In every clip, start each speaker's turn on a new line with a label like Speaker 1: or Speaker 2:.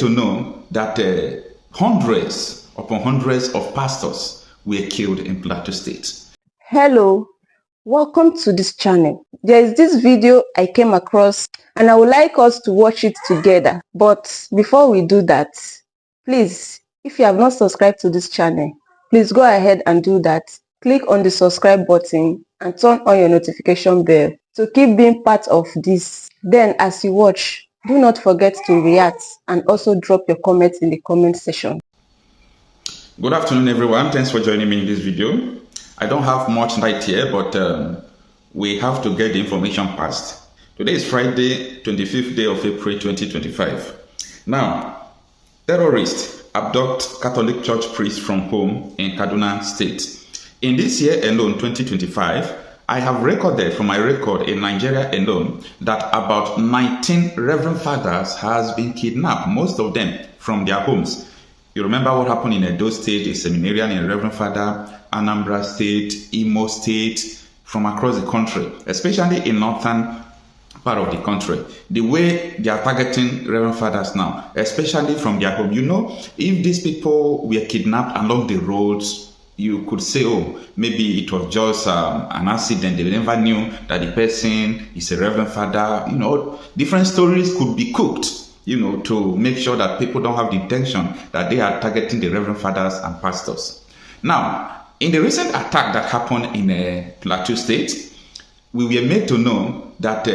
Speaker 1: to know that hundreds upon hundreds of pastors were killed in Plateau State.
Speaker 2: Hello, welcome to this channel. There is this video I came across and I would like us to watch it together. But before we do that, please, if you have not subscribed to this channel, please go ahead and do that. Click on the subscribe button and turn on your notification bell to keep being part of this. Then as you watch, do not forget to react and also drop your comments in the comment section.
Speaker 1: Good afternoon, everyone. Thanks for joining me in this video. I don't have much light here, but we have to get the information passed. Today is Friday, 25th day of April 2025. Now, terrorists abduct Catholic Church priest from home in Kaduna State. In this year alone, 2025, I have recorded from my record in Nigeria alone that about 19 Reverend Fathers has been kidnapped, most of them from their homes. You remember what happened in Edo State, a seminarian in Reverend Father, Anambra State, Imo State, from across the country, especially in northern part of the country. The way they are targeting Reverend Fathers now, especially from their home. You know, if these people were kidnapped along the roads, you could say, oh, maybe it was just an accident. They never knew that the person is a Reverend Father. You know, different stories could be cooked, you know, to make sure that people don't have the intention that they are targeting the Reverend Fathers and pastors. Now, in the recent attack that happened in Plateau State, we were made to know that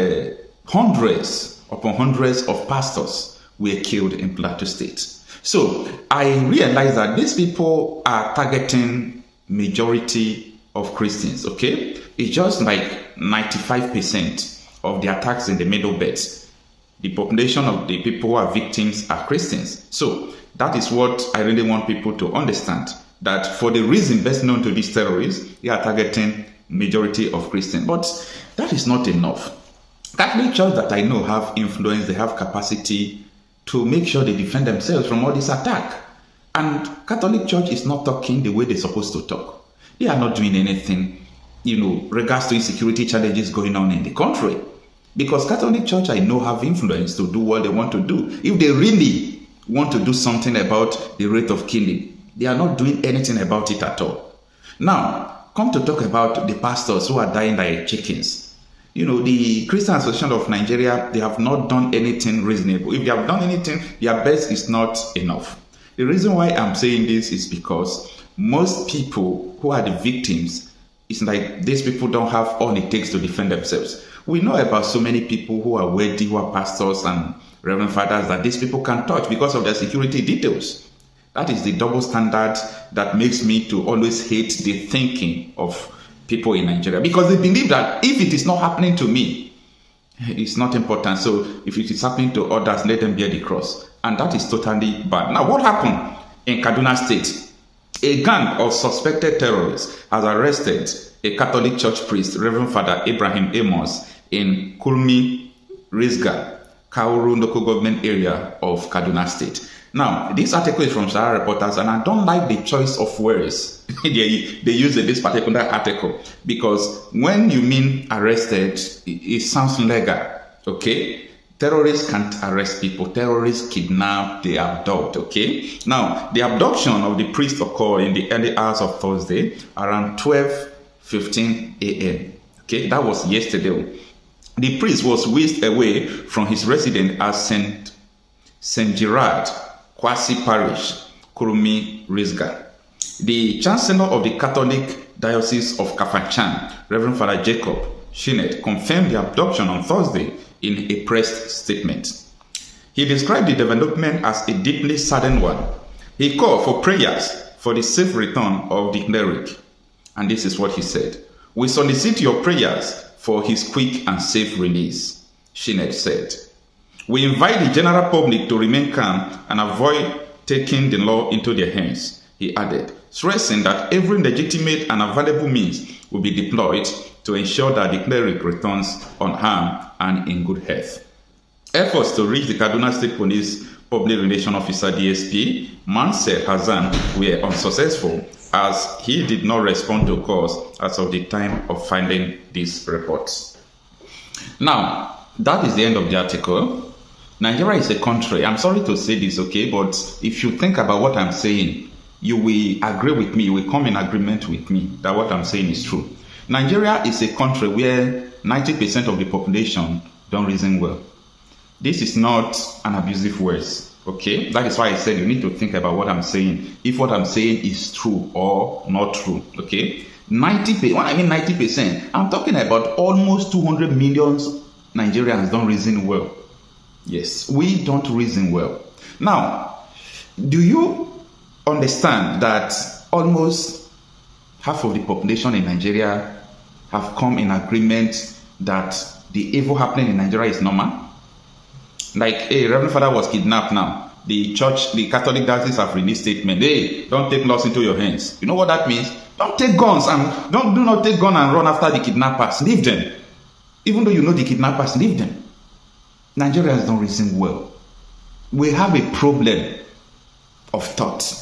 Speaker 1: hundreds upon hundreds of pastors were killed in Plateau State. So I realized that these people are targeting majority of Christians, okay? It's just like 95% of the attacks in the Middle Belt. The population of the people who are victims are Christians. So that is what I really want people to understand, that for the reason best known to these terrorists, they are targeting majority of Christians. But that is not enough. Catholic Church that I know have influence, they have capacity to make sure they defend themselves from all this attack. And Catholic Church is not talking the way they're supposed to talk. They are not doing anything, you know, regards to insecurity challenges going on in the country. Because Catholic Church, I know, have influence to do what they want to do. If they really want to do something about the rate of killing, they are not doing anything about it at all. Now, come to talk about the pastors who are dying like chickens. You know, the Christian Association of Nigeria, they have not done anything reasonable. If they have done anything, their best is not enough. The reason why I'm saying this is because most people who are the victims, it's like these people don't have all it takes to defend themselves. We know about so many people who are wealthy, who are pastors and Reverend Fathers, that these people can touch because of their security details. That is the double standard that makes me to always hate the thinking of people in Nigeria, because they believe that if it is not happening to me, it's not important. So if it is happening to others, let them bear the cross. And that is totally bad. Now, what happened in Kaduna State? A gang of suspected terrorists has arrested a Catholic Church priest, Reverend Father Abraham Amos, in Kulmi, Rizga, Kauru local government area of Kaduna State. Now, this article is from Sahara Reporters, and I don't like the choice of words they use in this particular article, because when you mean arrested, it sounds legal, okay? Terrorists can't arrest people. Terrorists kidnap, they abduct, okay? Now, the abduction of the priest occurred in the early hours of Thursday around 12:15 a.m., okay? That was yesterday. The priest was whisked away from his residence at St. Gerard, Kwasi Parish, Kurumi, Rizga. The Chancellor of the Catholic Diocese of Kafanchan, Reverend Father Jacob Shinet, confirmed the abduction on Thursday in a press statement. He described the development as a deeply saddened one. He called for prayers for the safe return of the cleric. And this is what he said. "We solicit your prayers for his quick and safe release," Shinet said. "We invite the general public to remain calm and avoid taking the law into their hands," he added, stressing that every legitimate and available means will be deployed to ensure that the cleric returns unharmed and in good health. Efforts to reach the Kaduna State Police Public Relations Officer DSP, Mansur Hassan, were unsuccessful, as he did not respond to calls as of the time of filing these reports. Now, that is the end of the article. Nigeria is a country. I'm sorry to say this, okay, but if you think about what I'm saying, you will agree with me, you will come in agreement with me that what I'm saying is true. Nigeria is a country where 90% of the population don't reason well. This is not an abusive word, okay? That is why I said you need to think about what I'm saying, if what I'm saying is true or not true, okay? 90%, when I mean 90%, I'm talking about almost 200 million Nigerians don't reason well. Yes, we don't reason well. Now, do you understand that almost half of the population in Nigeria have come in agreement that the evil happening in Nigeria is normal? Like, hey, Reverend Father was kidnapped now. The church, the Catholic diocese have released statement. Hey, don't take laws into your hands. You know what that means? Don't take guns and do not take gun and run after the kidnappers. Leave them. Even though you know the kidnappers, leave them. Nigerians don't reason well. We have a problem of thought.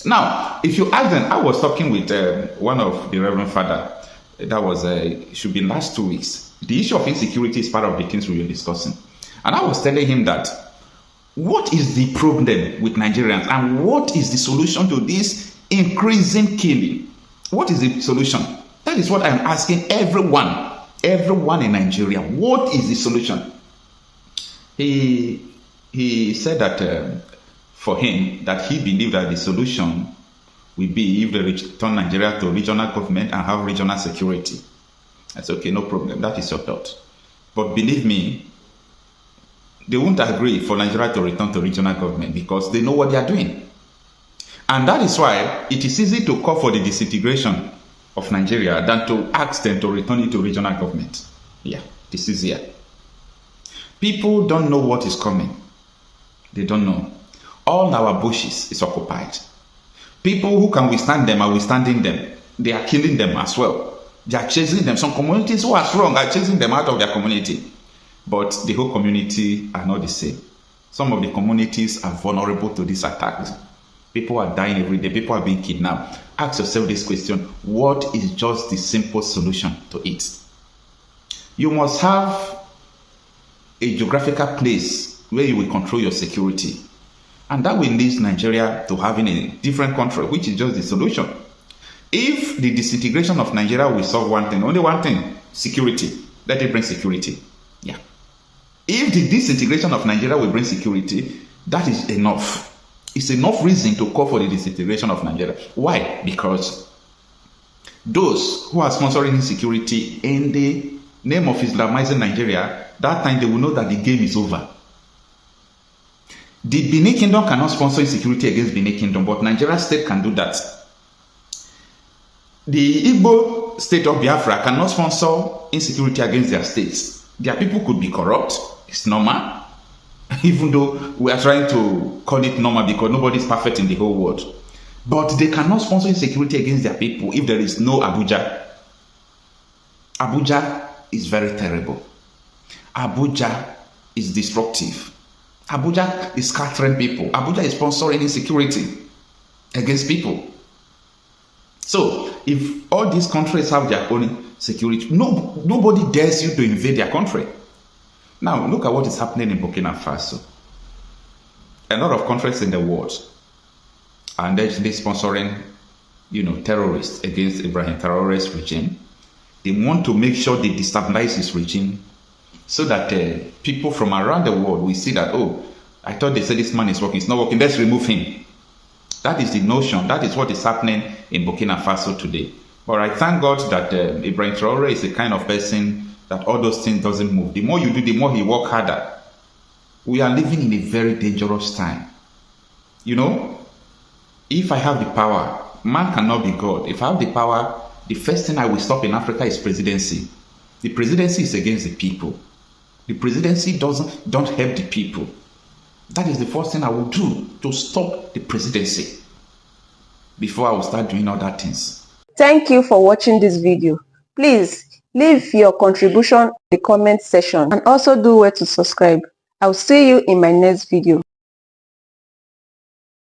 Speaker 1: Now, if you ask them, I was talking with one of the Reverend Father. That was should be last 2 weeks. The issue of insecurity is part of the things we were discussing, and I was telling him that what is the problem with Nigerians and what is the solution to this increasing killing? What is the solution? That is what I'm asking everyone in Nigeria. What is the solution? He said that for him, that he believed that the solution will be if they return Nigeria to regional government and have regional security. I said, okay, no problem. That is your thought. But believe me, they won't agree for Nigeria to return to regional government because they know what they are doing. And that is why it is easy to call for the disintegration of Nigeria than to ask them to return it to regional government. Yeah, this is easier. People don't know what is coming. They don't know. All our bushes is occupied. People who can withstand them are withstanding them. They are killing them as well. They are chasing them. Some communities who are strong are chasing them out of their community. But the whole community are not the same. Some of the communities are vulnerable to these attacks. People are dying every day. People are being kidnapped. Ask yourself this question. What is just the simple solution to it? You must have a geographical place where you will control your security. And that will lead Nigeria to having a different country, which is just the solution. If the disintegration of Nigeria will solve one thing, only one thing, security. Let it bring security. Yeah. If the disintegration of Nigeria will bring security, that is enough. It's enough reason to call for the disintegration of Nigeria. Why? Because those who are sponsoring insecurity in the name of Islamizing Nigeria, that time they will know that the game is over. The Benin Kingdom cannot sponsor insecurity against Benin Kingdom, but Nigeria state can do that. The Igbo state of Biafra cannot sponsor insecurity against their states. Their people could be corrupt. It's normal. Even though we are trying to call it normal because nobody is perfect in the whole world. But they cannot sponsor insecurity against their people if there is no Abuja. Abuja is very terrible. Abuja is destructive. Abuja is scattering people. Abuja is sponsoring insecurity against people. So, if all these countries have their own security, nobody dares you to invade their country. Now, look at what is happening in Burkina Faso. A lot of countries in the world are they're sponsoring, terrorists against Ibrahim Traore's regime. They want to make sure they destabilize his regime so that people from around the world will see that, oh, I thought they said this man is working. It's not working. Let's remove him. That is the notion. That is what is happening in Burkina Faso today. But I thank God that Ibrahim Traore is the kind of person that all those things doesn't move. The more you do, the more he work harder. We are living in a very dangerous time. If I have the power, man cannot be God. If I have the power, the first thing I will stop in Africa is presidency. The presidency is against the people. The presidency don't help the people. That is the first thing I will do to stop the presidency before I will start doing other things.
Speaker 2: Thank you for watching this video. Please leave your contribution in the comment section and also do well to subscribe. I'll see you in my next video.